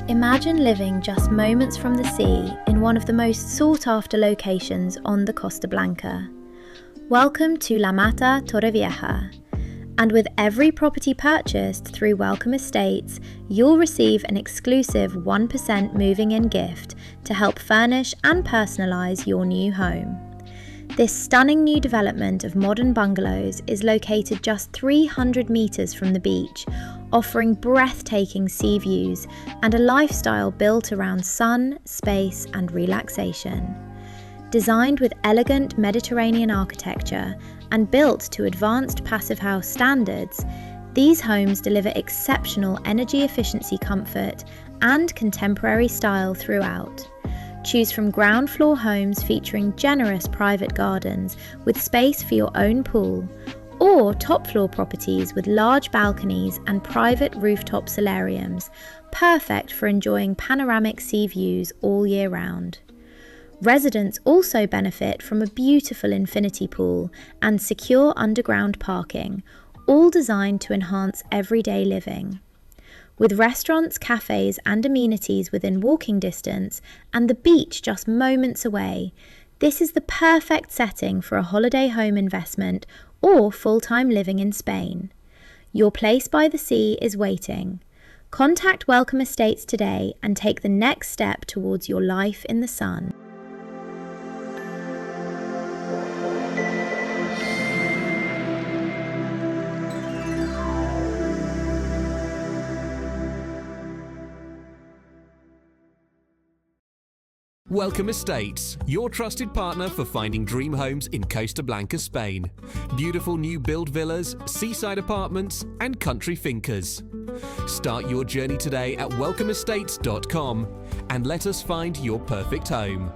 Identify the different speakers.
Speaker 1: Imagine living just moments from the sea in one of the most sought-after locations on the Costa Blanca. Welcome to La Mata Torrevieja. And with every property purchased through Welcome Estates, you'll receive an exclusive 1% moving-in gift to help furnish and personalise your new home. This stunning new development of modern bungalows is located just 300 metres from the beach, offering breathtaking sea views and a lifestyle built around sun, space and relaxation. Designed with elegant Mediterranean architecture and built to advanced Passivhaus standards, these homes deliver exceptional energy efficiency, comfort and contemporary style throughout. Choose from ground floor homes featuring generous private gardens with space for your own pool, or top floor properties with large balconies and private rooftop solariums, perfect for enjoying panoramic sea views all year round. Residents also benefit from a beautiful infinity pool and secure underground parking, all designed to enhance everyday living. With restaurants, cafés and amenities within walking distance and the beach just moments away, this is the perfect setting for a holiday home investment or full-time living in Spain. Your place by the sea is waiting. Contact Welcome Estates today and take the next step towards your life in the sun.
Speaker 2: Welcome Estates, your trusted partner for finding dream homes in Costa Blanca, Spain. Beautiful new build villas, seaside apartments and country fincas. Start your journey today at welcomeestates.com and let us find your perfect home.